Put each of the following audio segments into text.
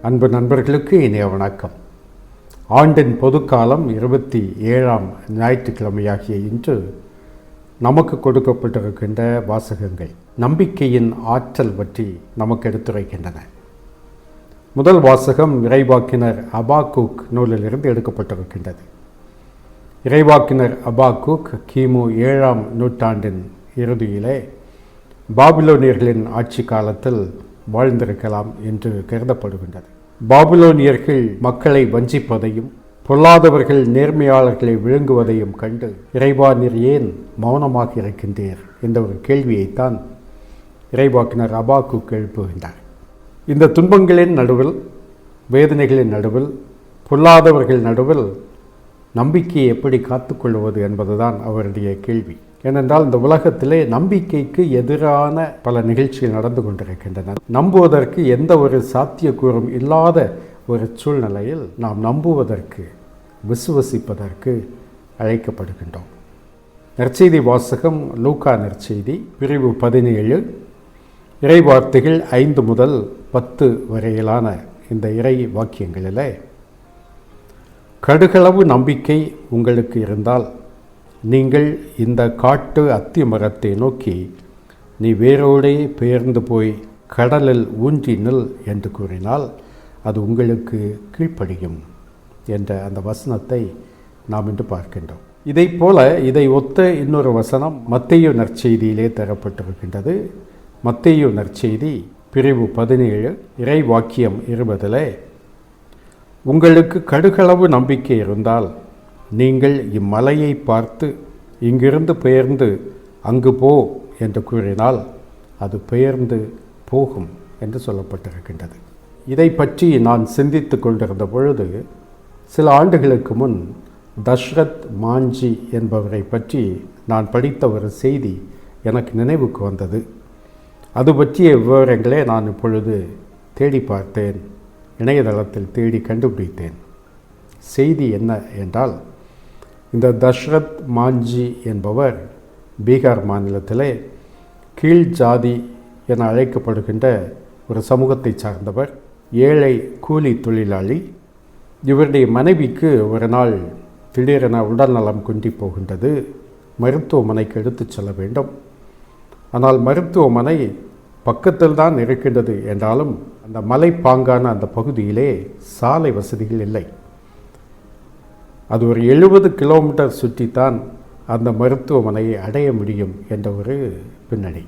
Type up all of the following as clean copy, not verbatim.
அன்பு நண்பர்களுக்கு இனிய வணக்கம். ஆண்டின் பொதுக்காலம் 27ஆம் ஞாயிற்றுக்கிழமையாகிய இன்று நமக்கு கொடுக்கப்பட்டிருக்கின்ற வாசகங்கள் நம்பிக்கையின் ஆற்றல் பற்றி நமக்கு எடுத்துரைக்கின்றன. முதல் வாசகம் இறைவாக்கினர் அபாக்கூக் நூலிலிருந்து எடுக்கப்பட்டிருக்கின்றது. இறைவாக்கினர் அபாக்கூக் கிமு 7ஆம் நூற்றாண்டின் இறுதியிலே பாபிலோனியர்களின் ஆட்சி காலத்தில் வாழ்ந்திருக்கலாம் என்று கருதப்படுகின்றது. பாபிலோனியர்கள் மக்களை வஞ்சிப்பதையும் பொல்லாதவர்கள் நேர்மையாளர்களை விழுங்குவதையும் கண்டு இறைவா நீர் ஏன் மௌனமாக இருக்கின்றீர் என்ற ஒரு கேள்வியைத்தான் இறைவாக்கினர் அபாக்கூக் எழுப்புகின்றார். இந்த துன்பங்களின் நடுவில், வேதனைகளின் நடுவில், பொல்லாதவர்கள் நடுவில் நம்பிக்கையை எப்படி காத்துக்கொள்வது என்பதுதான் அவருடைய கேள்வி. ஏனென்றால் இந்த உலகத்திலே நம்பிக்கைக்கு எதிரான பல நிகழ்ச்சிகள் நடந்து கொண்டிருக்கின்றன. நம்புவதற்கு எந்த ஒரு சாத்தியக்கூறும் இல்லாத ஒரு சூழ்நிலையில் நாம் நம்புவதற்கு, விசுவசிப்பதற்கு அழைக்கப்படுகின்றோம். நற்செய்தி வாசகம் லூக்கா நற்செய்தி பிரிவு 17 இறைவார்த்தைகள் 5 முதல் 10 வரையிலான இந்த இறை வாக்கியங்களில், கடுகளவு நம்பிக்கை உங்களுக்கு இருந்தால் நீங்கள் இந்த காட்டு அத்தி மரத்தை நோக்கி நீ வேரோடே பெயர்ந்து போய் கடலில் ஊன்றி நில் என்று கூறினால் அது உங்களுக்கு கீழ்ப்படியும் என்ற அந்த வசனத்தை நாம் இன்று பார்க்கின்றோம். இதை போல இதை ஒத்த இன்னொரு வசனம் மத்தேயு நற்செய்தியிலே தரப்பட்டிருக்கின்றது. மத்தேயு நற்செய்தி பிரிவு 17 இறை வாக்கியம் 20 உங்களுக்கு கடுகளவு நம்பிக்கை இருந்தால் நீங்கள் இம்மலையை பார்த்து இங்கிருந்து பெயர்ந்து அங்கு போ என்று கூறினால் அது பெயர்ந்து போகும் என்று சொல்லப்பட்டிருக்கின்றது. இதை பற்றி நான் சிந்தித்து கொண்டிருந்த பொழுது சில ஆண்டுகளுக்கு முன் தஷ்ரத் மாஞ்சி என்பவரை பற்றி நான் படித்த ஒரு செய்தி எனக்கு நினைவுக்கு வந்தது. அது பற்றிய விவரங்களே நான் இப்பொழுது தேடி பார்த்தேன், இணையதளத்தில் தேடி கண்டுபிடித்தேன். செய்தி என்ன என்றால், இந்த தஷ்ரத் மாஞ்சி என்பவர் பீகார் மாநிலத்திலே கீழ் ஜாதி என அழைக்கப்படுகின்ற ஒரு சமூகத்தை சார்ந்தவர், ஏழை கூலி தொழிலாளி. இவருடைய மனைவிக்கு ஒரு நாள் திடீரென உடல்நலம் குன்றி போகின்றது. மருத்துவமனைக்கு எடுத்துச் செல்ல வேண்டும். ஆனால் மருத்துவமனை பக்கத்தில் தான் இருக்கின்றது என்றாலும் அந்த மலைப்பாங்கான அந்த பகுதியிலே சாலை வசதிகள் இல்லை. அது ஒரு 70 கிலோமீட்டர் சுற்றித்தான் அந்த மருத்துவமனையை அடைய முடியும் என்ற ஒரு பின்னணி.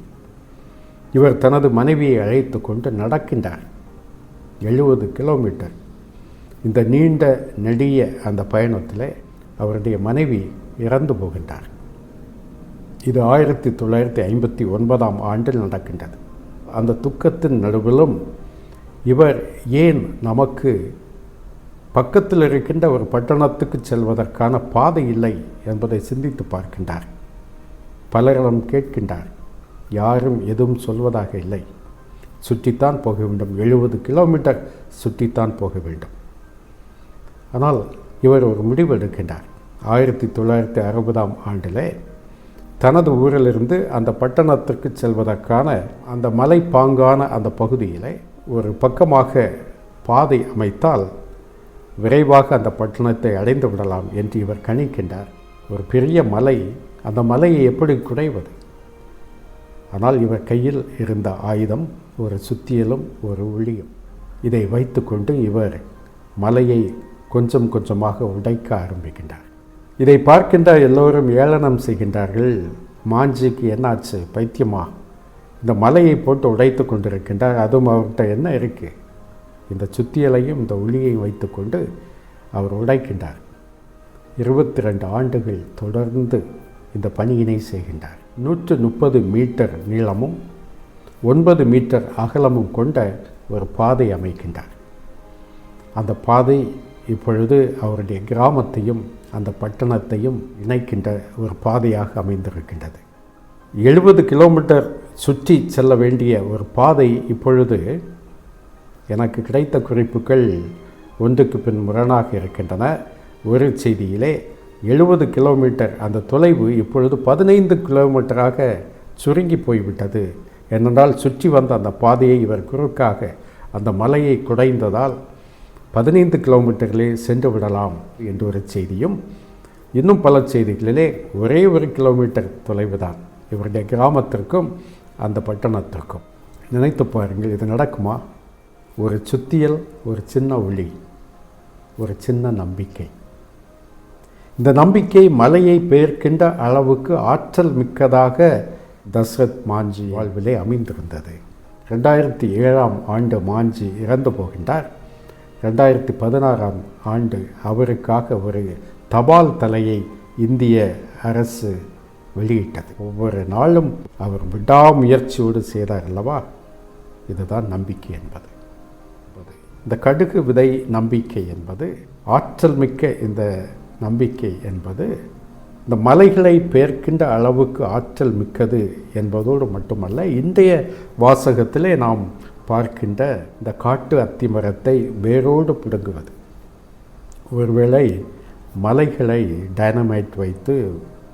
இவர் தனது மனைவியை அழைத்து கொண்டு நடக்கின்றார் 70 கிலோமீட்டர். இந்த நீண்ட நெடிய அந்த பயணத்தில் அவருடைய மனைவி இறந்து போகின்றார். இது 1959ஆம் ஆண்டில் நடக்கின்றது. அந்த துக்கத்தின் நடுவிலும் இவர் ஏன் நமக்கு பக்கத்தில் இருக்கின்ற ஒரு பட்டணத்துக்கு செல்வதற்கான பாதை இல்லை என்பதை சிந்தித்து பார்க்கின்றார். பலரிடம் கேட்கின்றார். யாரும் எதுவும் சொல்வதாக இல்லை. சுற்றித்தான் போக வேண்டும், 70 கிலோமீட்டர் சுற்றித்தான் போக வேண்டும். ஆனால் இவர் ஒரு முடிவு எடுக்கின்றார். 1960ஆம் ஆண்டில் தனது ஊரிலிருந்து அந்த பட்டணத்திற்கு செல்வதற்கான அந்த மலைப்பாங்கான அந்த பகுதியில் ஒரு பக்கமாக பாதை அமைத்தால் விரைவாக அந்த பட்டணத்தை அடைந்து விடலாம் என்று இவர் கணிக்கின்றார். ஒரு பெரிய மலை, அந்த மலையை எப்படி குடைவது? ஆனால் இவர் கையில் இருந்த ஆயுதம் ஒரு சுத்தியலும் ஒரு உளியும். இதை வைத்துக்கொண்டு இவர் மலையை கொஞ்சம் கொஞ்சமாக உடைக்க ஆரம்பிக்கின்றார். இதை பார்க்கின்ற எல்லோரும் ஏளனம் செய்கின்றார்கள். மாஞ்சிக்கு என்னாச்சு, பைத்தியமா? இந்த மலையை போட்டு உடைத்து கொண்டிருக்கின்றார். அதுவும் அவர்கிட்ட என்ன இருக்குது? இந்த சுத்தியலையும் இந்த உளியையும் வைத்துக்கொண்டு அவர் உடைக்கின்றார். 22 ஆண்டுகள் தொடர்ந்து இந்த பணியினை செய்கின்றார். 130 மீட்டர் நீளமும் 9 மீட்டர் அகலமும் கொண்ட ஒரு பாதை அமைக்கின்றார். அந்த பாதை இப்பொழுது அவருடைய கிராமத்தையும் அந்த பட்டணத்தையும் இணைக்கின்ற ஒரு பாதையாக அமைந்திருக்கின்றது. 70 கிலோமீட்டர் சுற்றி செல்ல வேண்டிய ஒரு பாதை இப்பொழுது எனக்கு கிடைத்த குறிப்புகள் ஒன்றுக்கு பின் முரணாக இருக்கின்றன. ஒரு செய்தியிலே 70 கிலோமீட்டர் அந்த தொலைவு இப்பொழுது 15 கிலோமீட்டராக சுருங்கி போய்விட்டது. ஏனென்றால் சுற்றி வந்த அந்த பாதையை இவர் குறுக்காக அந்த மலையை குடைந்ததால் 15 கிலோமீட்டர்களே சென்று விடலாம் என்ற ஒரு செய்தியும், இன்னும் பல செய்திகளிலே ஒரே 1 கிலோமீட்டர் தொலைவு தான் இவருடைய கிராமத்திற்கும் அந்த பட்டணத்திற்கும். நினைத்து பாருங்கள், இது நடக்குமா? ஒரு சுத்தியல், ஒரு சின்ன ஒளி, ஒரு சின்ன நம்பிக்கை. இந்த நம்பிக்கை மலையை பெயர்க்கின்ற அளவுக்கு ஆற்றல் மிக்கதாக தசரத் மாஞ்சி வாழ்விலே அமைந்திருந்தது. 2007ஆம் ஆண்டு மாஞ்சி இறந்து போகின்றார். 2016ஆம் ஆண்டு அவருக்காக ஒரு தபால் தலையை இந்திய அரசு வெளியிட்டது. ஒவ்வொரு நாளும் அவர் விடாமுயற்சியோடு செய்தார் அல்லவா? இதுதான் நம்பிக்கை என்பது. இந்த கடுகு விதை நம்பிக்கை என்பது, ஆற்றல் மிக்க இந்த நம்பிக்கை என்பது இந்த மலைகளை பெயர்க்கின்ற அளவுக்கு ஆற்றல் மிக்கது என்பதோடு மட்டுமல்ல, இன்றைய வாசகத்திலே நாம் பார்க்கின்ற இந்த காட்டு அத்திமரத்தை வேரோடு பிடுங்குவது. ஒருவேளை மலைகளை டைனமைட் வைத்து,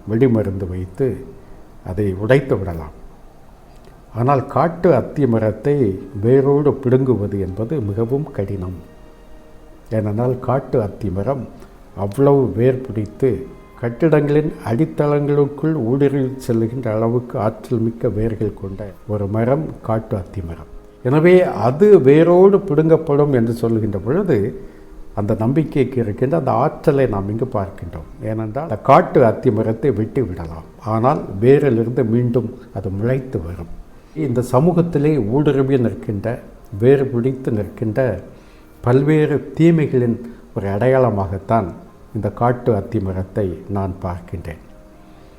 வெடிமருந்து வைத்து அதை உடைத்து விடலாம். ஆனால் காட்டு அத்திமரத்தை வேரோடு பிடுங்குவது என்பது மிகவும் கடினம். ஏனென்றால் காட்டு அத்திமரம் அவ்வளவு வேர் பிடித்து கட்டிடங்களின் அடித்தளங்களுக்குள் ஊடுருவி செல்லுகின்ற அளவுக்கு ஆற்றல் மிக்க வேர்கள் கொண்ட ஒரு மரம் காட்டு அத்திமரம். எனவே அது வேரோடு பிடுங்கப்படும் என்று சொல்கின்ற பொழுது அந்த நம்பிக்கைக்கு இருக்கின்ற அந்த ஆற்றலை நாம் இங்கு பார்க்கின்றோம். ஏனென்றால் அந்த காட்டு அத்திமரத்தை வெட்டி விடலாம், ஆனால் வேரிலிருந்து மீண்டும் அது முளைத்து வரும். இந்த சமூகத்திலே ஊடுருவி நிற்கின்ற, வேறு பிடித்து நிற்கின்ற பல்வேறு தீமைகளின் ஒரு அடையாளமாகத்தான் இந்த காட்டு அத்திமரத்தை நான் பார்க்கின்றேன்.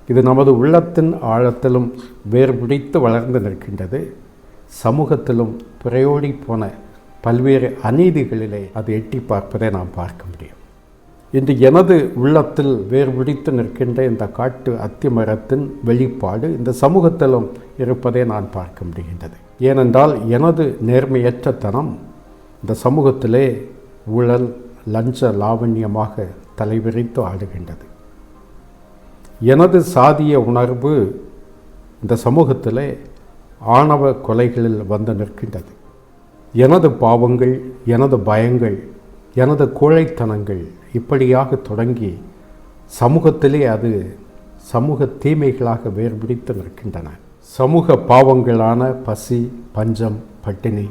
இது நமது உள்ளத்தின் ஆழத்திலும் வேறு பிடித்து வளர்ந்து நிற்கின்றது. சமூகத்திலும் புரையோடி போன பல்வேறு அநீதிகளிலே அது எட்டி பார்ப்பதை நாம் பார்க்க முடியும். இன்று எனது உள்ளத்தில் வேறு பிடித்து நிற்கின்ற இந்த காட்டு அத்திமரத்தின் வெளிப்பாடு இந்த சமூகத்திலும் இருப்பதை நான் பார்க்க முடிகின்றது. ஏனென்றால் எனது நேர்மையற்ற தனம் இந்த சமூகத்திலே ஊழல், லஞ்ச லாவண்யமாக தலைவிரித்து ஆடுகின்றது. எனது சாதிய உணர்வு இந்த சமூகத்திலே ஆணவ கொலைகளில் வந்து நிற்கின்றது. எனது பாவங்கள், எனது பயங்கள், எனது கோழைத்தனங்கள் இப்படியாக தொடங்கி சமூகத்திலே அது சமூக தீமைகளாக வேறுபிடித்து நிற்கின்றன. சமூக பாவங்களான பசி, பஞ்சம், பட்டினி,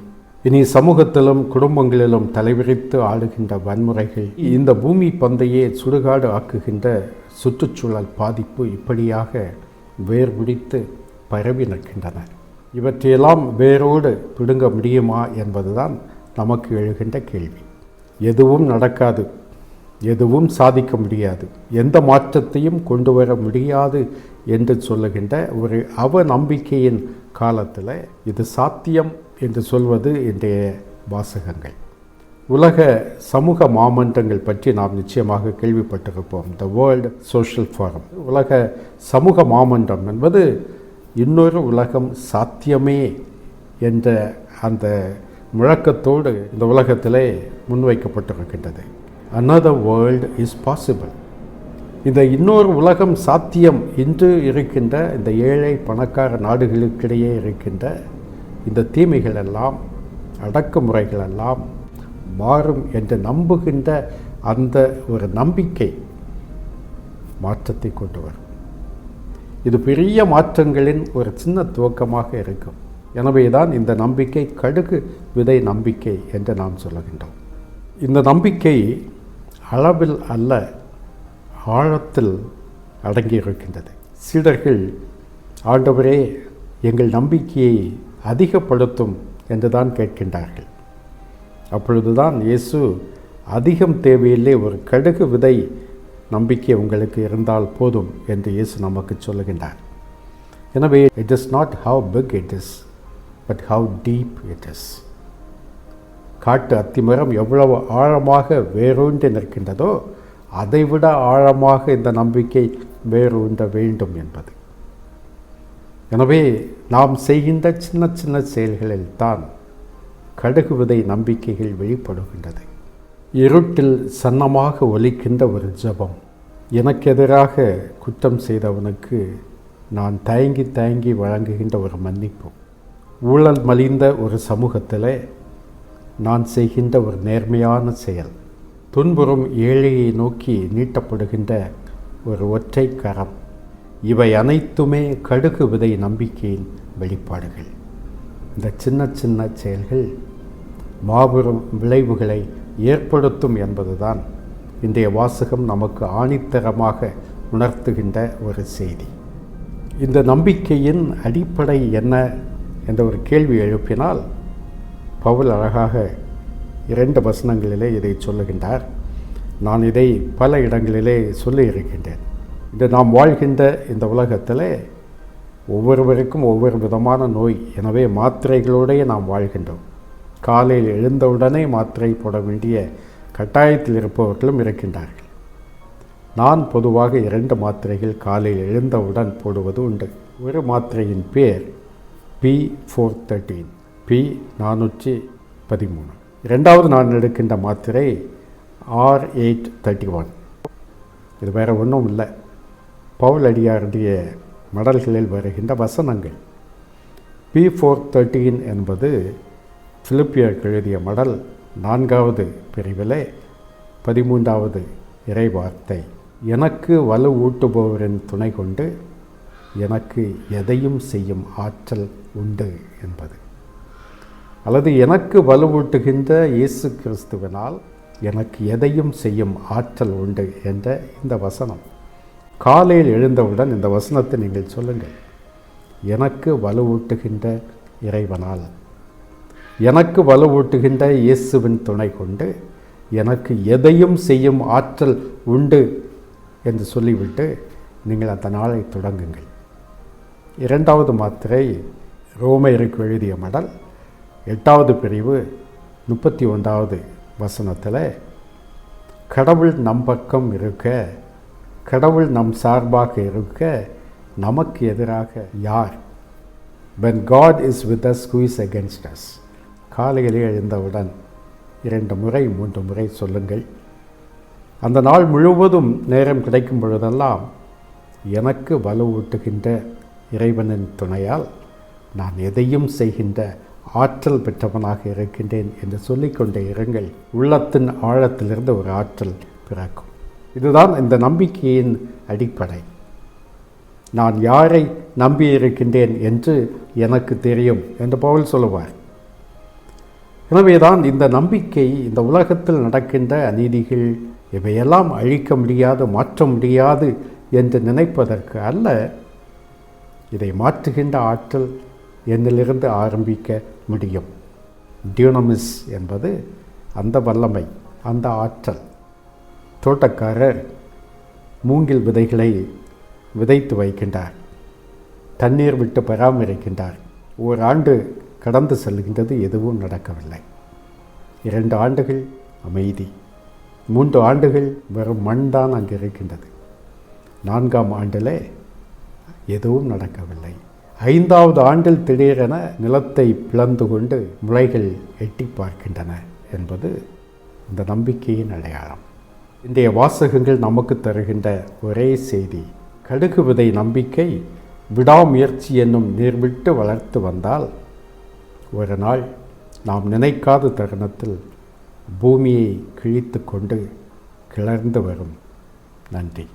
இனி சமூகத்திலும் குடும்பங்களிலும் தலைவிரித்து ஆடுகின்ற வன்முறைகள், இந்த பூமி பந்தையே சுடுகாடு ஆக்குகின்ற சுற்றுச்சூழல் பாதிப்பு இப்படியாக வேர்பிடித்து பரவி நிற்கின்றன. இவற்றையெல்லாம் வேரோடு பிடுங்க முடியுமா என்பதுதான் நமக்கு எழுகின்ற கேள்வி. எதுவும் நடக்காது, எதுவும் சாதிக்க முடியாது, எந்த மாற்றத்தையும் கொண்டு வர முடியாது என்று சொல்லுகின்ற ஒரு அவநம்பிக்கையின் காலத்தில் இது சாத்தியம் என்று சொல்வது இன்றைய வாசகங்கள். உலக சமூக மாமன்றங்கள் பற்றி நாம் நிச்சயமாக கேள்விப்பட்டிருப்போம். த வேர்ல்டு சோஷியல் ஃபோரம், உலக சமூக மாமன்றம் என்பது இன்னொரு உலகம் சாத்தியமே என்ற அந்த முழக்கத்தோடு இந்த உலகத்திலே முன்வைக்கப்பட்டிருக்கின்றது. Another world is possible. இந்த இன்னொரு உலகம் சாத்தியம் இன்று இருக்கின்ற இந்த ஏழை பணக்கார நாடுகளுக்கிடையே இருக்கின்ற இந்த தீமைகள் எல்லாம், அடக்குமுறைகள் எல்லாம் மாறும் என்று நம்புகின்ற அந்த ஒரு நம்பிக்கை மாற்றத்தை கொண்டு வரும். இது பெரிய மாற்றங்களின் ஒரு சின்ன துவக்கமாக இருக்கும். எனவே தான் இந்த நம்பிக்கை கடுகு விதை நம்பிக்கை என்று நாம் சொல்லுகின்றோம். இந்த நம்பிக்கை அளவில் அல்ல, ஆழத்தில் அடங்கியிருக்கின்றது. சீடர்கள், ஆண்டவரே எங்கள் நம்பிக்கையை அதிகப்படுத்தும் என்று தான் கேட்கின்றார்கள். அப்பொழுதுதான் இயேசு, அதிகம் தேவையில்லை, ஒரு கடுகு விதை நம்பிக்கை உங்களுக்கு இருந்தால் போதும் என்று இயேசு நமக்கு சொல்லுகின்றார். எனவே it is not how big it is, but how deep it is. காட்டு அத்திமரம் எவ்வளவு ஆழமாக வேரூன்றி நிற்கின்றதோ அதைவிட ஆழமாக இந்த நம்பிக்கை வேரூன்ற வேண்டும் என்பது. எனவே நாம் செய்கின்ற சின்ன சின்ன செயல்களில் தான் கடுகு விதை நம்பிக்கைகள் வெளிப்படுகின்றது. இருட்டில் சன்னமாக ஒலிக்கின்ற ஒரு ஜெபம், எனக்கு எதிராக குற்றம் செய்தவனுக்கு நான் தயங்கி தயங்கி வழங்குகின்ற ஒரு மன்னிப்பு. ஊழல் மலிந்த ஒரு சமூகத்தில் நான் செய்கின்ற ஒரு நேர்மையான செயல், துன்புறும் ஏழையை நோக்கி நீட்டப்படுகின்ற ஒரு ஒற்றை கரம், இவை அனைத்துமே கடுகு விதை நம்பிக்கையின் வெளிப்பாடுகள். இந்த சின்ன சின்ன செயல்கள் மாபெரும் விளைவுகளை ஏற்படுத்தும் என்பதுதான் இன்றைய வாசகம் நமக்கு ஆணித்தரமாக உணர்த்துகின்ற ஒரு செய்தி. இந்த நம்பிக்கையின் அடிப்படை என்ன என்ற ஒரு கேள்வி எழுப்பினால் பவுல் அழகாக 2 வசனங்களிலே இதை சொல்லுகின்றார். நான் இதை பல இடங்களிலே சொல்லியிருக்கின்றேன். இன்று நாம் வாழ்கின்ற இந்த உலகத்தில் ஒவ்வொருவருக்கும் ஒவ்வொரு விதமான நோய். எனவே மாத்திரைகளோடையே நாம் வாழ்கின்றோம். காலையில் எழுந்தவுடனே மாத்திரை போட வேண்டிய கட்டாயத்தில் இருப்பவர்களும் இருக்கின்றார்கள். நான் பொதுவாக 2 மாத்திரைகள் காலையில் எழுந்தவுடன் போடுவது உண்டு. ஒரு மாத்திரையின் பேர் P413, P413. இரண்டாவது நான் எடுக்கின்ற மாத்திரை R831. இது வேறு ஒன்றும் இல்லை, பவுல் அடியாருடைய மடல்களில் வருகின்ற வசனங்கள். P413 என்பது பிலிப்பியருக்கு எழுதிய மடல் 4வது பிரிவிலே 13வது இறைவார்த்தை. எனக்கு வலு ஊட்டுபவரின் துணை கொண்டு எனக்கு எதையும் செய்யும் ஆற்றல் உண்டு என்பது. அல்லது எனக்கு வலுவூட்டுகின்ற இயேசு கிறிஸ்துவினால் எனக்கு எதையும் செய்யும் ஆற்றல் உண்டு என்ற இந்த வசனம். காலையில் எழுந்தவுடன் இந்த வசனத்தை நீங்கள் சொல்லுங்கள். எனக்கு வலுவூட்டுகின்ற இறைவனால், எனக்கு வலுவூட்டுகின்ற இயேசுவின் துணை கொண்டு எனக்கு எதையும் செய்யும் ஆற்றல் உண்டு என்று சொல்லிவிட்டு நீங்கள் அந்த நாளை தொடங்குங்கள். 2வது மாத்திரை ரோமையருக்கு எழுதிய மடல் 8வது பிரிவு 31வது வசனத்தில், கடவுள் நம் பக்கம் இருக்க, கடவுள் நம் சார்பாக இருக்க நமக்கு எதிராக யார்? When God is with us, who is against us? காலையிலே எழுந்தவுடன் 2 முறை 3 முறை சொல்லுங்கள். அந்த நாள் முழுவதும் நேரம் கிடைக்கும் பொழுதெல்லாம் எனக்கு வலுவூட்டுகின்ற இறைவனின் துணையால் நான் எதையும் செய்கின்ற ஆற்றல் பெற்றவனாக இருக்கின்றேன் என்று சொல்லிக்கொண்டே இருங்கள். உள்ளத்தின் ஆழத்திலிருந்து ஒரு ஆற்றல் பிறக்கும். இதுதான் இந்த நம்பிக்கையின் அடிப்படை. நான் யாரை நம்பியிருக்கின்றேன் என்று எனக்கு தெரியும் என்று பவுல் சொல்லுவார். எனவேதான் இந்த நம்பிக்கை இந்த உலகத்தில் நடக்கின்ற அநீதிகள் இவையெல்லாம் அழிக்க முடியாது, மாற்ற முடியாது என்று நினைப்பதற்கு அல்ல. இதை மாற்றுகின்ற ஆற்றல் என்னிலிருந்து ஆரம்பிக்க முடியும். டியூனமிஸ் என்பது அந்த வல்லமை, அந்த ஆற்றல். தோட்டக்காரர் மூங்கில் விதைகளை விதைத்து வைக்கின்றார், தண்ணீர் விட்டு பராமரிக்கின்றார். ஒரு ஆண்டு கடந்து செல்கின்றது, எதுவும் நடக்கவில்லை. 2 ஆண்டுகள் அமைதி, 3 ஆண்டுகள் வெறும் மண் தான் அங்கு இருக்கின்றது. 4ஆம் ஆண்டில் எதுவும் நடக்கவில்லை. 5வது ஆண்டில் திடீரென நிலத்தை பிளந்து கொண்டு முளைகள் எட்டி பார்க்கின்றன என்பது இந்த நம்பிக்கையின் அடையாளம். இன்றைய வாசகங்கள் நமக்கு தருகின்ற ஒரே செய்தி, கடுகு விதை நம்பிக்கை விடாமுயற்சி என்னும் நீர்விட்டு வளர்த்து வந்தால் ஒரு நாள் நாம் நினைக்காத தருணத்தில் பூமியை கிழித்து கொண்டு கிளர்ந்து வரும். நன்றி.